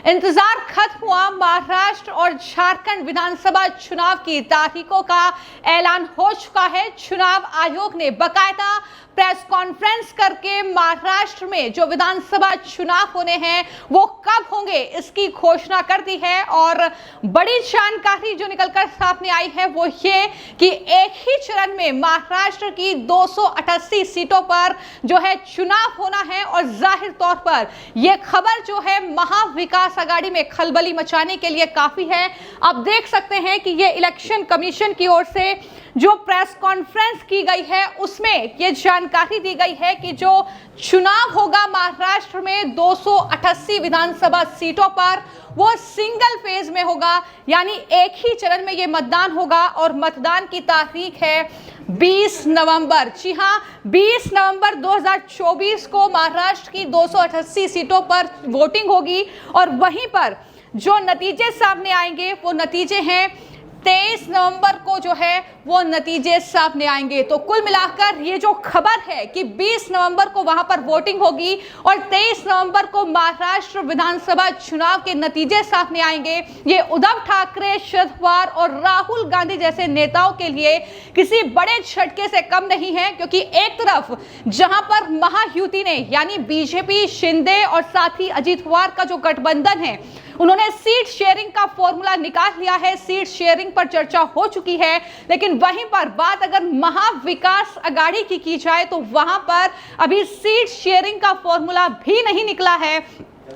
इंतजार खत्म हुआ। महाराष्ट्र और झारखंड विधानसभा चुनाव की तारीखों का ऐलान हो चुका है। चुनाव आयोग ने बकायदा प्रेस कॉन्फ्रेंस करके महाराष्ट्र में जो विधानसभा चुनाव होने हैं वो कब होंगे इसकी घोषणा कर दी है। और बड़ी जानकारी जो निकलकर सामने आई है वो ये कि एक ही चरण में महाराष्ट्र की 288 सीटों पर जो है चुनाव होना है। और जाहिर तौर पर यह खबर जो है महाविकास आघाड़ी में खलबली मचाने के लिए काफी है। आप देख सकते हैं कि ये इलेक्शन कमीशन की ओर से जो प्रेस कॉन्फ्रेंस की गई है उसमें यह जानकारी दी गई है कि जो चुनाव होगा महाराष्ट्र में 288 विधानसभा सीटों पर वो सिंगल फेज में होगा, यानी एक ही चरण में ये मतदान होगा। और मतदान की तारीख है 20 नवंबर। जी हाँ, 20 नवंबर 2024 को महाराष्ट्र की 288 सीटों पर वोटिंग होगी। और वहीं पर जो नतीजे सामने आएंगे वो नतीजे हैं 23 नवंबर को जो है वो नतीजे सामने आएंगे। तो कुल मिलाकर ये जो खबर है कि 20 नवंबर को वहां पर वोटिंग होगी और 23 नवंबर को महाराष्ट्र विधानसभा चुनाव के नतीजे सामने आएंगे, ये उद्धव ठाकरे, शरद पवार और राहुल गांधी जैसे नेताओं के लिए किसी बड़े झटके से कम नहीं है। क्योंकि एक तरफ जहां पर महायुति ने यानी बीजेपी, शिंदे और साथ ही अजीत पवार का जो गठबंधन है उन्होंने सीट शेयरिंग का फॉर्मूला निकाल लिया है, सीट शेयरिंग पर चर्चा हो चुकी है। लेकिन वहीं पर बात अगर महाविकास आघाड़ी की जाए तो वहां पर अभी सीट शेयरिंग का फॉर्मूला भी नहीं निकला है,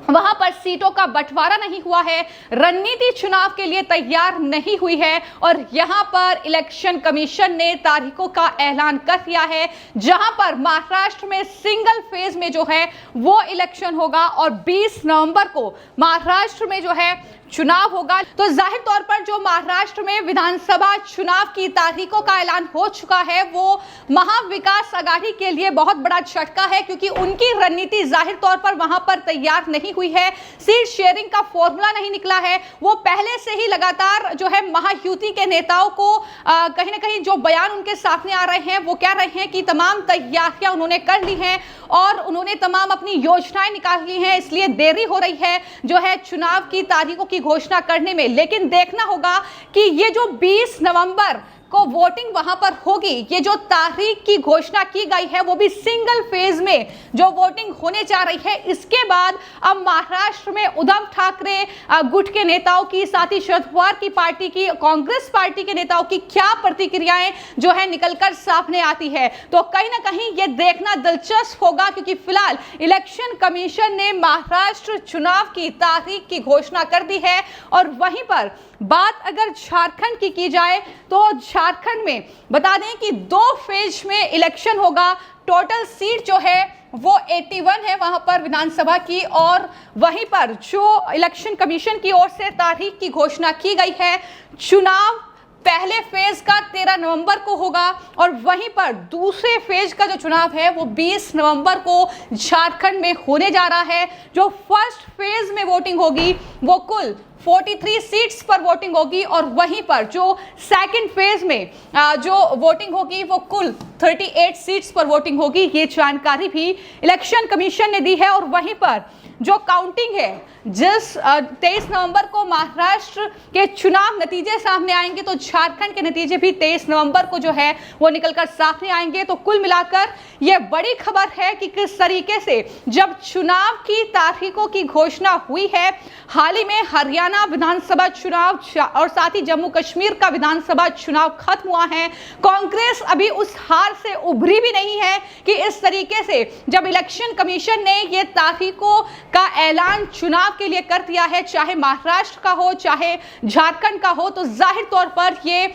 वहां पर सीटों का बंटवारा नहीं हुआ है, रणनीति चुनाव के लिए तैयार नहीं हुई है। और यहां पर इलेक्शन कमीशन ने तारीखों का ऐलान कर दिया है जहां पर महाराष्ट्र में सिंगल फेज में जो है वो इलेक्शन होगा और 20 नवंबर को महाराष्ट्र में जो है चुनाव होगा। तो जाहिर तौर पर जो महाराष्ट्र में विधानसभा चुनाव की तारीखों का ऐलान हो चुका है वो महाविकास आघाड़ी के लिए बहुत बड़ा झटका है। क्योंकि उनकी रणनीति जाहिर तौर पर वहां पर तैयार नहीं हुई है, सीट शेयरिंग का फॉर्मूला नहीं निकला है। वो पहले से ही लगातार जो है महायुति के नेताओं को कहीं ना कहीं जो बयान उनके सामने आ रहे हैं वो कह रहे हैं कि तमाम तैयारियां उन्होंने कर ली हैं और उन्होंने तमाम अपनी योजनाएं निकाल ली हैं, इसलिए देरी हो रही है जो है चुनाव की तारीखों की घोषणा करने में। लेकिन देखना होगा कि ये जो 20 नवंबर को वोटिंग वहां पर होगी, ये जो तारीख की घोषणा की गई है वो भी सिंगल फेज में जो वोटिंग होने जा रही है। इसके बाद अब महाराष्ट्र में उद्धव ठाकरे गुट के नेताओं की, साथ ही शरद पवार की पार्टी की, कांग्रेस पार्टी के नेताओं की क्या प्रतिक्रियाएं जो है निकलकर सामने आती है। तो कहीं ना कहीं ये देखना दिलचस्प होगा। क्योंकि फिलहाल इलेक्शन कमीशन ने महाराष्ट्र चुनाव की तारीख की घोषणा कर दी है। और वहीं पर बात अगर झारखंड की जाए तो झारखंड में बता दें कि 2 फेज में इलेक्शन होगा। टोटल सीट जो है वो 81 है वहां पर विधानसभा की। और वहीं पर जो इलेक्शन कमीशन की ओर से तारीख की घोषणा की गई है, चुनाव पहले फेज का 13 नवंबर को होगा और वहीं पर दूसरे फेज का जो चुनाव है वो 20 नवंबर को झारखंड में होने जा रहा है। जो फर्स्ट फेज में वोटिंग होगी वो कुल 43 सीट्स पर वोटिंग होगी और वहीं पर जो सेकंड फेज में जो वोटिंग होगी वो कुल 38 सीट्स पर वोटिंग होगी। ये जानकारी भी इलेक्शन कमीशन ने दी है। और वहीं पर जो काउंटिंग है, जिस 23 नवंबर को महाराष्ट्र के चुनाव नतीजे सामने आएंगे तो झारखंड के नतीजे भी 23 नवंबर को जो है वो निकलकर सामने आएंगे। तो कुल मिलाकर ये बड़ी खबर है कि किस तरीके से जब चुनाव की तारीखों की घोषणा हुई है, हाल ही में हरियाणा विधानसभा चुनाव और साथ ही जम्मू कश्मीर का विधानसभा चुनाव खत्म हुआ है, कांग्रेस अभी उस हार से उभरी भी नहीं है कि इस तरीके से जब इलेक्शन कमीशन ने ये तारीखों का ऐलान चुनाव के लिए कर दिया है, चाहे महाराष्ट्र का हो चाहे झारखंड का हो, तो जाहिर तौर पर ये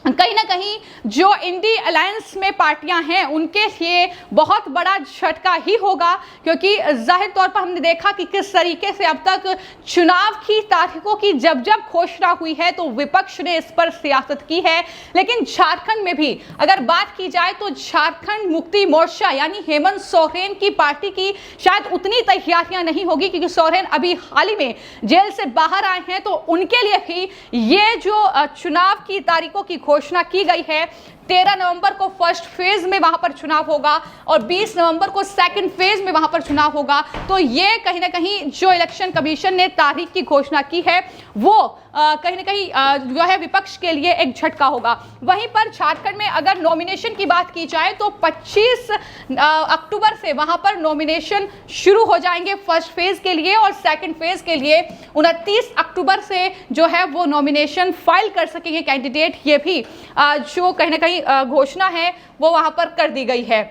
कहीं ना कहीं जो इंडी अलायंस में पार्टियां हैं उनके लिए बहुत बड़ा झटका ही होगा। क्योंकि जाहिर तौर पर हमने देखा कि किस तरीके से अब तक चुनाव की तारीखों की जब जब घोषणा हुई है तो विपक्ष ने इस पर सियासत की है। लेकिन झारखंड में भी अगर बात की जाए तो झारखंड मुक्ति मोर्चा यानी हेमंत सोरेन की पार्टी की शायद उतनी तैयारियां नहीं होगी, क्योंकि सोरेन अभी हाल ही में जेल से बाहर आए हैं। तो उनके लिए भी ये जो चुनाव की तारीखों की घोषणा की गई है 13 नवंबर को फर्स्ट फेज में वहां पर चुनाव होगा और 20 नवंबर को सेकंड फेज में वहां पर चुनाव होगा। तो ये कहीं ना कहीं जो इलेक्शन कमीशन ने तारीख की घोषणा की है वो कहीं ना कहीं जो है विपक्ष के लिए एक झटका होगा। वहीं पर झारखंड में अगर नॉमिनेशन की बात की जाए तो 25 अक्टूबर से वहां पर नॉमिनेशन शुरू हो जाएंगे फर्स्ट फेज के लिए और सेकंड फेज के लिए 29 अक्टूबर से जो है वो नॉमिनेशन फाइल कर सकेंगे कैंडिडेट। ये भी जो कहीं ना कहीं घोषणा है वो वहां पर कर दी गई है।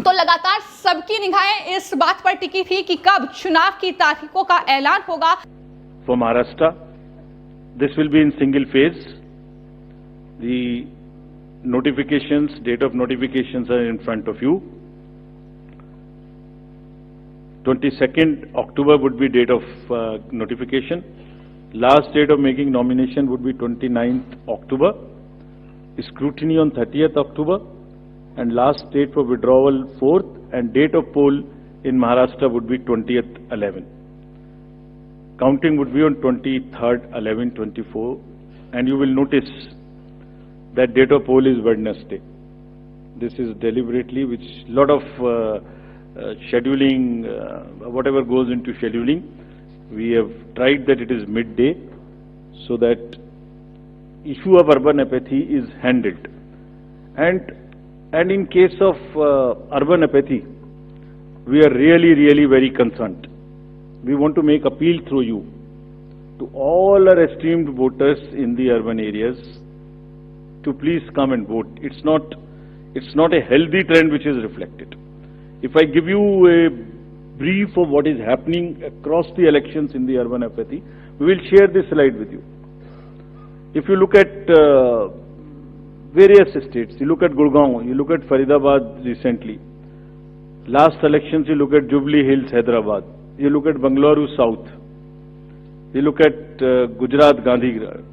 तो लगातार सबकी निगाहें इस बात पर टिकी थी कि कब चुनाव की तारीखों का ऐलान होगा। For Maharashtra, this will be in single phase. The notifications, date of notifications are in front of you. 22nd October would be date of notification. Last date of making nomination would be 29th October. Scrutiny on 30th October. And last date for withdrawal 4th, and date of poll in Maharashtra would be 20th 11. Counting would be on 23rd 11 24, and you will notice that date of poll is Wednesday. This is deliberately, which lot of scheduling, whatever goes into scheduling, we have tried that it is midday, so that issue of urban apathy is handled. And in case of urban apathy, we are really very concerned. We want to make appeal through you to all our esteemed voters in the urban areas to please come and vote. It's not a healthy trend which is reflected. If I give you a brief of what is happening across the elections in the urban apathy, we will share this slide with you. If you look at various states, you look at Gurgaon, you look at Faridabad recently. Last elections, you look at Jubilee Hills, Hyderabad. You look at Bangalore South. You look at Gujarat, Gandhigram,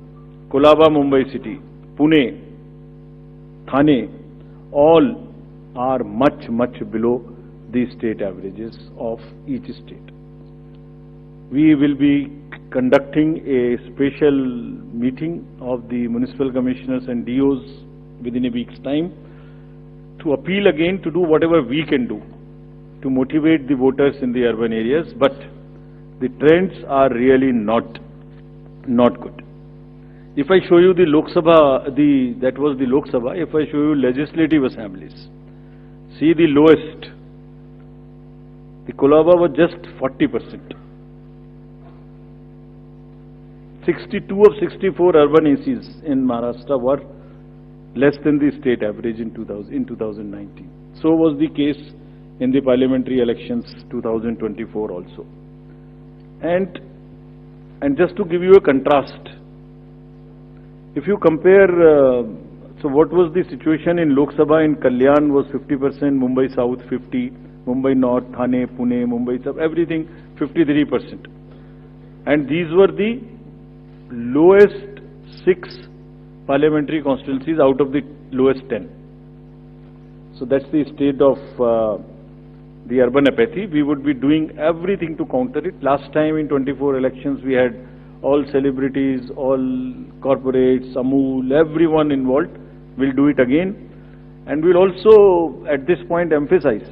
Kolaba, Mumbai City, Pune, Thane, all are much below the state averages of each state. We will be conducting a special meeting of the municipal commissioners and DOs within a week's time to appeal again to do whatever we can do to motivate the voters in the urban areas, but the trends are really not good. If I show you the Lok Sabha, that was the Lok Sabha, if I show you legislative assemblies, see the lowest, the Kolaba was just 40%. 62 of 64 urban ACs in Maharashtra were less than the state average in 2019. So was the case in the parliamentary elections 2024 also. And just to give you a contrast, if you compare, so what was the situation in Lok Sabha in Kalyan was 50%, Mumbai South 50, Mumbai North, Thane, Pune, Mumbai South, everything 53%. And these were the lowest 6 parliamentary constituencies out of the lowest 10. So that's the state of the urban apathy. We would be doing everything to counter it. Last time in 24 elections, we had all celebrities, all corporates, Amul, everyone involved. We'll do it again. And we'll also, at this point, emphasize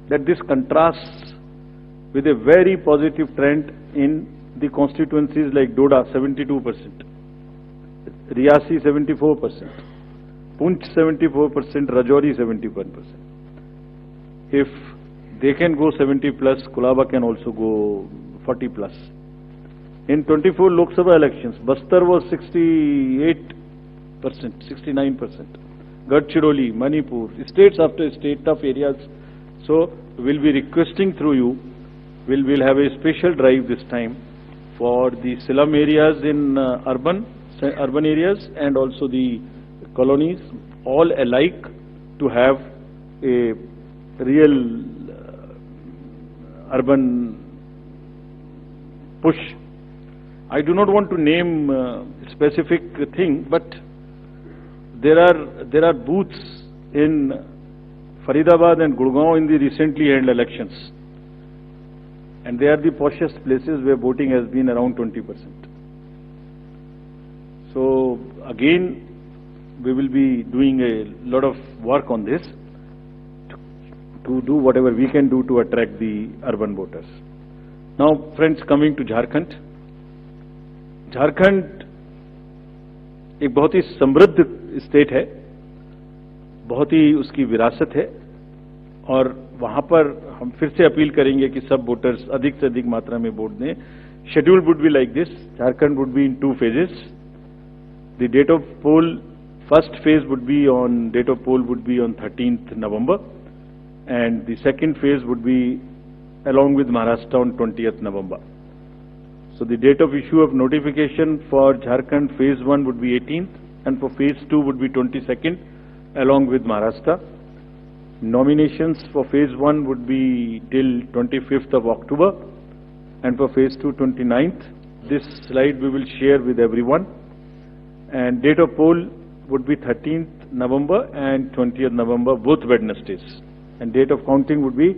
that this contrasts with a very positive trend in the constituencies like Doda, 72%, Riyasi, 74%, Punch, 74%, Rajouri, 71%. If they can go 70 plus, Kolaba can also go 40 plus. In 24 Lok Sabha elections, Bastar was 68%, 69%. Gadchiroli, Manipur, states after state, tough areas. So we'll be requesting through you, we'll have a special drive this time for the slum areas in urban areas and also the colonies, all alike, to have a real urban push. I do not want to name specific thing, but there are booths in Faridabad and Gurgaon in the recently held elections, and they are the poshest places where voting has been around 20%. So again, we will be doing a lot of work on this to do whatever we can do to attract the urban voters. Now, friends, coming to Jharkhand. Jharkhand एक बहुत ही समृद्ध state है, बहुत ही उसकी विरासत है, और वहां पर हम फिर से अपील करेंगे कि सब वोटर्स अधिक से अधिक मात्रा में वोट दें. Schedule would be like this. Jharkhand would be in 2 phases. The date of poll, first phase would be on, date of poll would be on 13th November, and the second phase would be along with Maharashtra on 20th November. So the date of issue of notification for Jharkhand phase 1 would be 18th, and for phase 2 would be 22nd along with Maharashtra. Nominations for phase 1 would be till 25th of October, and for phase 2 29th. This slide we will share with everyone. And date of poll would be 13th November and 20th November, both Wednesdays. And date of counting would be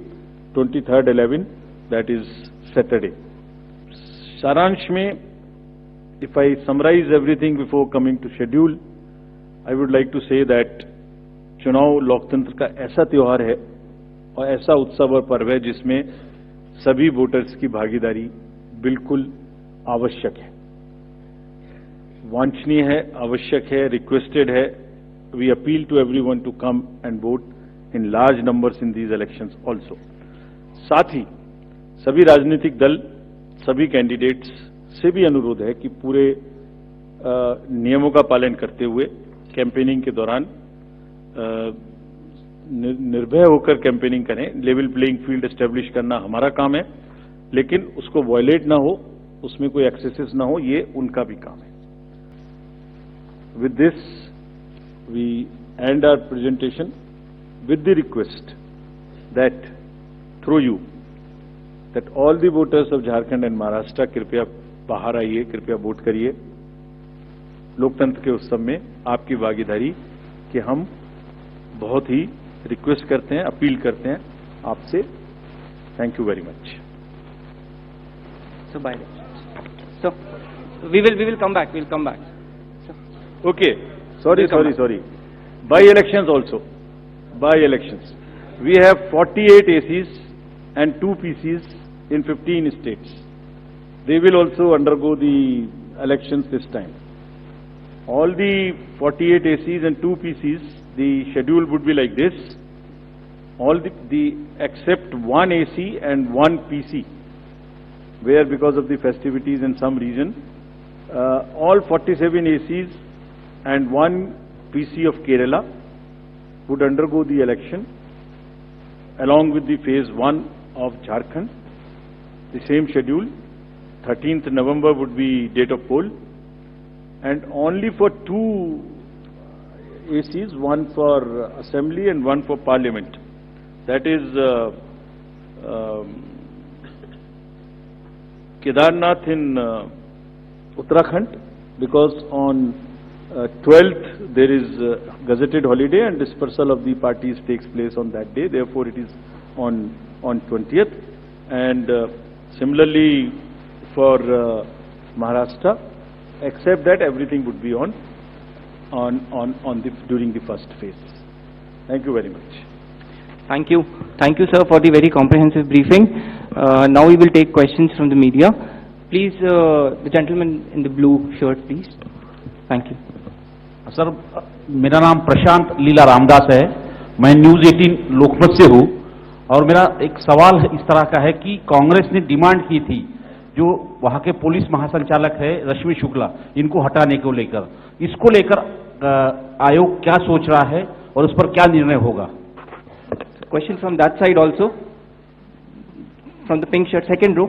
23rd 11, that is Saturday. सारांश में, if I summarize everything before coming to schedule, I would like to say that चुनाव लोकतंत्र का ऐसा त्योहार है और ऐसा उत्सव और पर्व है जिसमें सभी वोटर्स की भागीदारी बिल्कुल आवश्यक है, वांछनीय है, आवश्यक है, रिक्वेस्टेड है. We appeal to everyone to come and vote in large numbers in these elections also. साथ ही सभी राजनीतिक दल, सभी कैंडिडेट्स से भी अनुरोध है कि पूरे नियमों का पालन करते हुए कैंपेनिंग के दौरान निर्भय होकर कैंपेनिंग करें. लेवल प्लेइंग फील्ड एस्टेब्लिश करना हमारा काम है, लेकिन उसको वायलेट ना हो, उसमें कोई एक्सेसेस ना हो, ये उनका भी काम है. With this, we end our presentation with the request that through you, that all the voters of Jharkhand and Maharashtra कृपया बाहर आइए, कृपया वोट करिए. लोकतंत्र के उत्सव में आपकी भागीदारी कि हम बहुत ही रिक्वेस्ट करते हैं, अपील करते हैं आपसे. Thank you very much. So by so we will come back. We'll come back. Okay. Sorry. By elections also. By elections. We have 48 ACs and 2 PCs in 15 states. They will also undergo the elections this time. All the 48 ACs and 2 PCs, the schedule would be like this. All the except 1 AC and 1 PC, where because of the festivities in some region, all 47 ACs and 1 PC of Kerala would undergo the election along with the phase 1 of Jharkhand. The same schedule. 13th November would be date of poll, and only for 2 ACs, one for assembly and one for parliament. That is Kedarnath in Uttarakhand, because on 12th there is gazetted holiday and dispersal of the parties takes place on that day. Therefore, it is on 20th. And similarly for Maharashtra, except that everything would be during the first phase. Thank you very much. Thank you, sir, for the very comprehensive briefing. Now we will take questions from the media. Please, the gentleman in the blue shirt, please. Thank you. Sir, मेरा नाम प्रशांत लीला रामदास है. मैं news 18 लोकमत से हूँ, और मेरा एक सवाल इस तरह का है कि कांग्रेस ने डिमांड की थी, जो वहाँ के पुलिस महासंचालक है रश्मि शुक्ला, इनको हटाने को लेकर, इसको लेकर आयोग क्या सोच रहा है और उस पर क्या निर्णय होगा? Question from that side also. From the pink shirt, second row,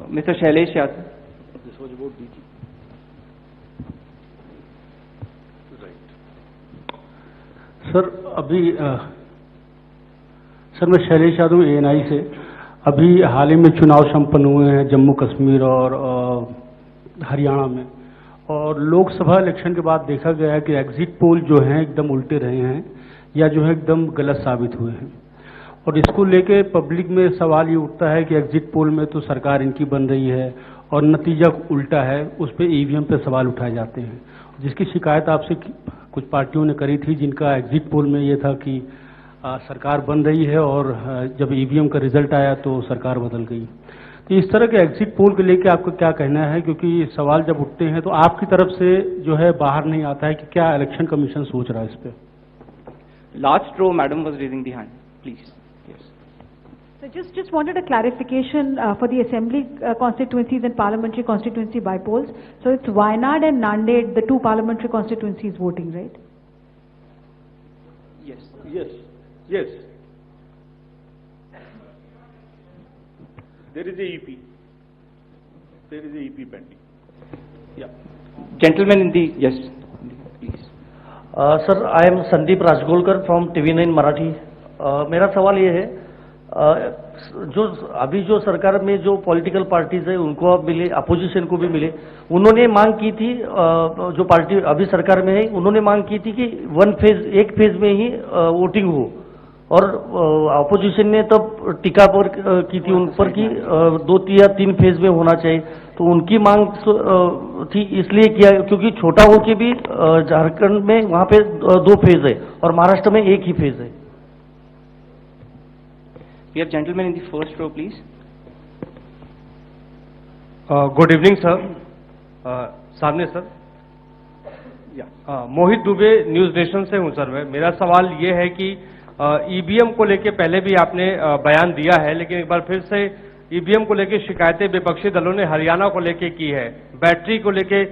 Mr. Shailesh Yadav. This was about DG. Right. Sir, अभी सर मैं शैलेश यादव ANI से. अभी हाल ही में चुनाव संपन्न हुए हैं जम्मू कश्मीर और हरियाणा में, और लोकसभा इलेक्शन के बाद देखा गया है कि एग्जिट पोल जो हैं एकदम उल्टे रहे हैं या जो है एकदम गलत साबित हुए हैं. और इसको लेके पब्लिक में सवाल ये उठता है कि एग्जिट पोल में तो सरकार इनकी बन रही है और नतीजा उल्टा है, उस पर EVM पे सवाल उठाए जाते हैं, जिसकी शिकायत आपसे कुछ पार्टियों ने करी थी, जिनका एग्जिट पोल में ये था कि सरकार बन रही है और जब ईवीएम का रिजल्ट आया तो सरकार बदल गई। तो इस तरह के एग्जिट पोल के लेके आपका क्या कहना है, क्योंकि सवाल जब उठते हैं तो आपकी तरफ से जो है बाहर नहीं आता है कि क्या इलेक्शन कमीशन सोच रहा है इस पे? Last row, madam was raising the hand. Please. Yes. So just wanted a clarification for the assembly constituencies and parliamentary constituency by-polls. So it's Wayanad and Nanded, the two parliamentary constituencies voting, right? Yes. Yes, yes. There is a EP. There is a EP pending. Yeah. Gentleman in the, yes, please. Sir, I am Sandeep Rajgolkar from TV9 Marathi. मेरा सवाल ये है, जो अभी जो सरकार में जो पॉलिटिकल पार्टीज है उनको अब मिले, अपोजिशन को भी मिले, उन्होंने मांग की थी, जो पार्टी अभी सरकार में है उन्होंने मांग की थी कि एक फेज में ही वोटिंग हो, और अपोजिशन ने तब टीका पर की थी उन पर कि 2 या 3 फेज में होना चाहिए। तो उनकी मांग थी इसलिए किया क्योंकि छोटा हो के भी झारखंड में वहां पे 2 फेज है और महाराष्ट्र में 1 ही फेज है। We have gentleman in the first row, please. Good evening sir. सामने सर। मोहित दुबे, न्यूज नेशन से हूं सर मैं। मेरा सवाल ये है कि ईवीएम को लेके पहले भी आपने बयान दिया है, लेकिन एक बार फिर से ईवीएम को लेके शिकायतें विपक्षी दलों ने हरियाणा को लेके की है, बैटरी को लेके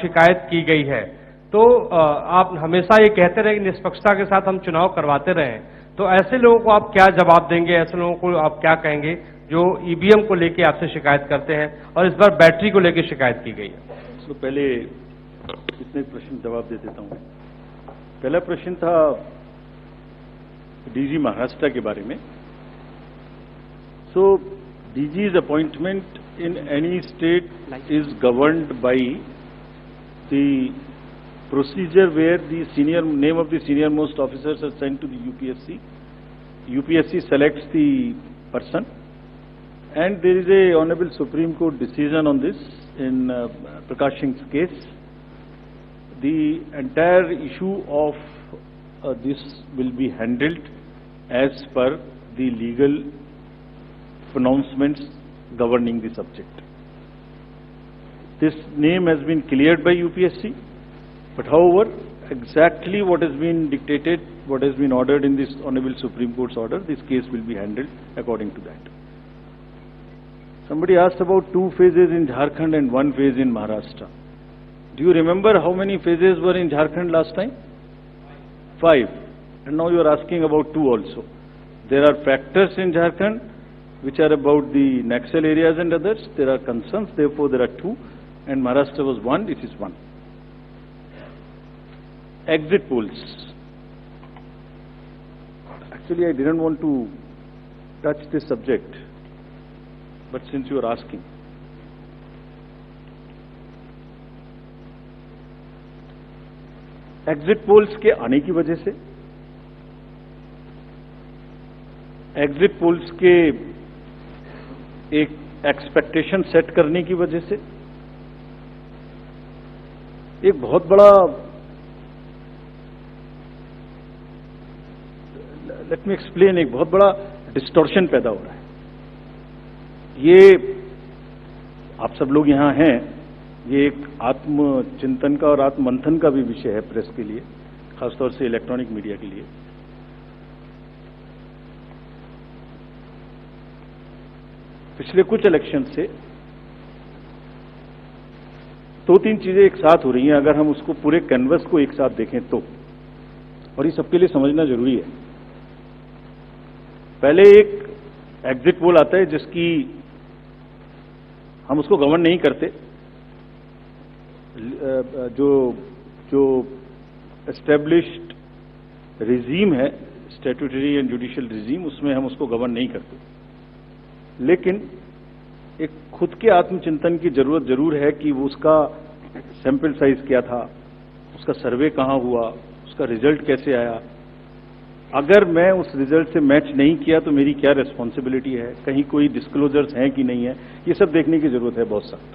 शिकायत की गई है। तो आप हमेशा ये कहते रहे कि निष्पक्षता के साथ हम चुनाव करवाते रहे, तो ऐसे लोगों को आप क्या जवाब देंगे, ऐसे लोगों को आप क्या कहेंगे जो ईवीएम को लेके आपसे शिकायत करते हैं और इस बार बैटरी को लेके शिकायत की गई है? तो पहले इतने प्रश्न जवाब दे देता हूं। पहला प्रश्न था डीजी महाराष्ट्र के बारे में। सो DG's appointment in any state is governed by the procedure where the name of the senior most officers are sent to the UPSC. UPSC selects the person, and there is a Honorable Supreme Court decision on this in Prakash Singh's case. The entire issue of this will be handled as per the legal pronouncements governing the subject. This name has been cleared by UPSC, but however, exactly what has been dictated, what has been ordered in this Honorable Supreme Court's order, this case will be handled according to that. Somebody asked about 2 phases in Jharkhand and 1 phase in Maharashtra. Do you remember how many phases were in Jharkhand last time? 5. And now you are asking about 2 also. There are factors in Jharkhand which are about the Naxal areas and others. There are concerns, therefore there are 2, and Maharashtra was 1, it is 1. Exit polls. Actually, I didn't want to touch this subject, but since you are asking. Exit polls के आने की वजह से, exit polls के एक expectation set करने की वजह से एक बहुत बड़ा, लेट मी एक्सप्लेन, एक बहुत बड़ा डिस्टॉर्शन पैदा हो रहा है। ये आप सब लोग यहां हैं, ये एक आत्मचिंतन का और आत्ममंथन का भी विषय है प्रेस के लिए, खासतौर से इलेक्ट्रॉनिक मीडिया के लिए। पिछले कुछ इलेक्शन से 2-3 चीजें एक साथ हो रही हैं, अगर हम उसको पूरे कैनवस को एक साथ देखें तो, और ये सबके लिए समझना जरूरी है। पहले एक एग्जिट पोल आता है जिसकी हम उसको गवर्न नहीं करते, जो एस्टेब्लिश्ड रिजीम है, स्टैट्यूटरी एंड जुडिशियल रिजीम, उसमें हम उसको गवर्न नहीं करते। लेकिन एक खुद के आत्मचिंतन की जरूरत जरूर है कि वो उसका सैंपल साइज क्या था, उसका सर्वे कहां हुआ, उसका रिजल्ट कैसे आया। अगर मैं उस रिजल्ट से मैच नहीं किया तो मेरी क्या रिस्पॉन्सिबिलिटी है, कहीं कोई डिस्क्लोजर्स हैं कि नहीं है, ये सब देखने की जरूरत है बहुत सख्त।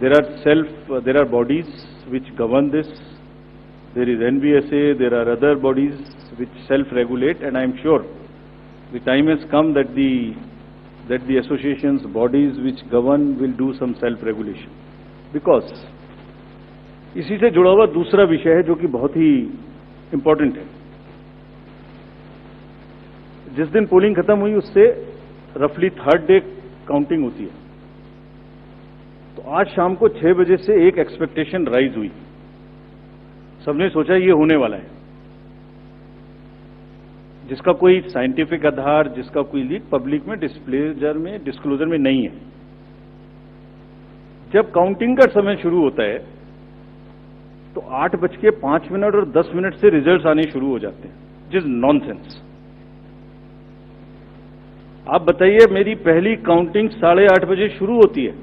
There are bodies which govern this, There is NBSA, there are other bodies which self-regulate, and I am sure the time has come that the associations, bodies which govern will do some self-regulation. Because इसी से जुड़ा हुआ दूसरा विषय है जो कि बहुत ही इंपॉर्टेंट है. जिस दिन पोलिंग खत्म हुई उससे रफली थर्ड डे काउंटिंग होती है. तो आज शाम को 6 बजे से एक एक्सपेक्टेशन राइज हुई. सबने सोचा ये होने वाला है, जिसका कोई साइंटिफिक आधार, जिसका कोई लीक पब्लिक में डिस्क्लोजर में नहीं है. जब काउंटिंग का समय शुरू होता है तो 8:05 और 10 मिनट से रिजल्ट्स आने शुरू हो जाते हैं, जिस नॉनसेंस. आप बताइए, मेरी पहली काउंटिंग 8:30 बजे शुरू होती है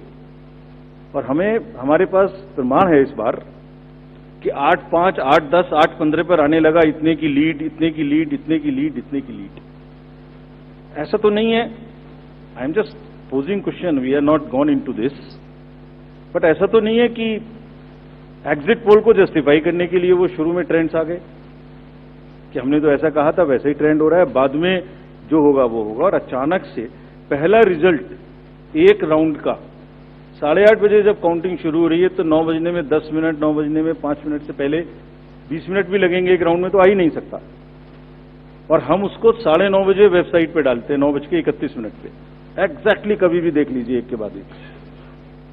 और हमारे पास प्रमाण है इस बार कि 8:05, 8:10, 8:15 पर आने लगा इतने की लीड, इतने की लीड, इतने की लीड, इतने की लीड. ऐसा तो नहीं है. I am just posing question, we are not gone into this. But ऐसा तो नहीं है कि एग्जिट पोल को जस्टिफाई करने के लिए वो शुरू में ट्रेंड्स आ गए कि हमने तो ऐसा कहा था, वैसे ही ट्रेंड हो रहा है, बाद में जो होगा वो होगा. और अचानक से पहला रिजल्ट एक राउंड का 8:30 बजे जब काउंटिंग शुरू हो रही है तो 9 बजने में 10 मिनट, 9 बजने में 5 मिनट से पहले 20 मिनट भी लगेंगे एक राउंड में, तो आ ही नहीं सकता. और हम उसको 9:30 बजे वेबसाइट पे डालते हैं 9:31 पे. एग्जैक्टली कभी भी देख लीजिए, एक के बाद एक.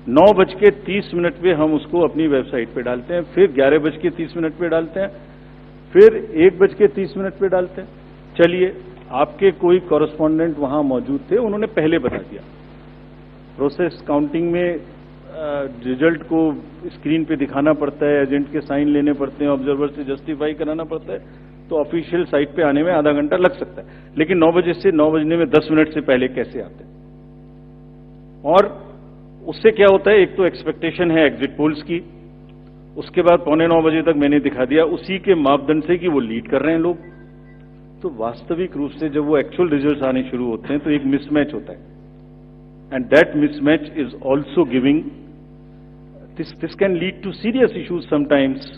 9:30 पे हम उसको अपनी वेबसाइट पे डालते हैं, फिर 11:30 पे डालते हैं, फिर 1:30 पे डालते हैं. चलिए, आपके कोई कॉरेस्पॉन्डेंट वहां मौजूद थे, उन्होंने पहले बता दिया. प्रोसेस काउंटिंग में रिजल्ट को स्क्रीन पे दिखाना पड़ता है, एजेंट के साइन लेने पड़ते हैं, ऑब्जर्वर से जस्टिफाई कराना पड़ता है, तो ऑफिशियल साइट पे आने में आधा घंटा लग सकता है. लेकिन 9 बजे से 9 बजने में 10 मिनट से पहले कैसे आते हैं? और उससे क्या होता है, एक तो एक्सपेक्टेशन है एग्जिट पोल्स की, उसके बाद 8:45 बजे तक मैंने दिखा दिया उसी के मापदंड से कि वो लीड कर रहे हैं लोग. तो वास्तविक रूप से जब वो एक्चुअल रिजल्ट्स आने शुरू होते हैं तो एक मिसमैच होता है. And that mismatch is also giving, this can lead to serious issues sometimes.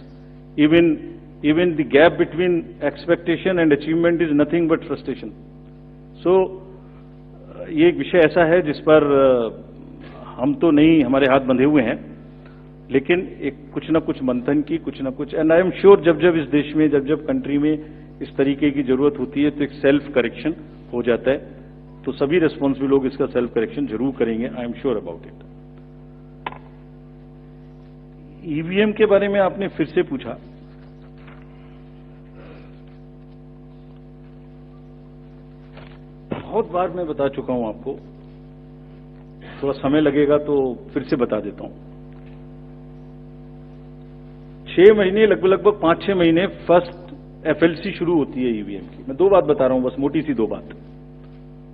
Even the gap between expectation and achievement is nothing but frustration. So, ये एक विषय ऐसा है जिस पर हम तो नहीं, हमारे हाथ बंधे हुए हैं, लेकिन एक कुछ ना कुछ मंथन की, कुछ ना कुछ, एंड आई एम श्योर जब इस देश में, जब कंट्री में इस तरीके की जरूरत होती है तो एक सेल्फ करेक्शन हो जाता है. तो सभी रेस्पॉन्सिबल लोग इसका सेल्फ करेक्शन जरूर करेंगे. I am sure about it. EVM के बारे में आपने फिर से पूछा. बहुत बार मैं बता चुका हूं आपको, थोड़ा समय लगेगा तो फिर से बता देता हूं. 6 महीने, लगभग 5-6 महीने फर्स्ट एफएलसी शुरू होती है ईवीएम की. मैं 2 बात बता रहा हूं, बस मोटी सी 2 बात.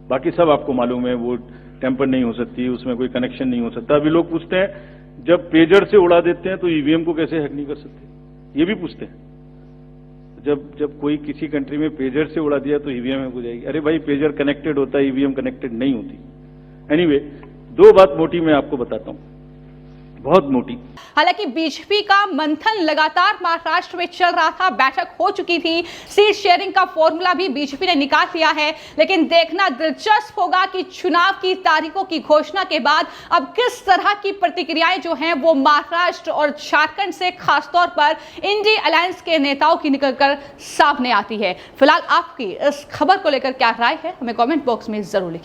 बाकी सब आपको मालूम है, वो टेम्पर नहीं हो सकती, उसमें कोई कनेक्शन नहीं हो सकता. अभी लोग पूछते हैं, जब पेजर से उड़ा देते हैं तो ईवीएम को कैसे हैक नहीं कर सकते, ये भी पूछते हैं. जब कोई किसी कंट्री में पेजर से उड़ा दिया तो ईवीएम हैक हो जाएगी. अरे भाई, पेजर कनेक्टेड होता है, ईवीएम कनेक्टेड नहीं होती. एनीवे, 2 बात मोटी मैं आपको बताता हूं, बहुत मोटी. हालांकि बीजेपी का मंथन लगातार महाराष्ट्र में चल रहा था, बैठक हो चुकी थी, सीट शेयरिंग का फॉर्मूला भी बीजेपी ने निकाल लिया है. लेकिन देखना दिलचस्प होगा कि चुनाव की तारीखों की घोषणा के बाद अब किस तरह की प्रतिक्रियाएं जो हैं वो महाराष्ट्र और झारखंड से खासतौर पर इंडी अलायंस के नेताओं की निकलकर सामने आती है. फिलहाल आपकी इस खबर को लेकर क्या राय है, हमें कॉमेंट बॉक्स में जरूर लिखिए.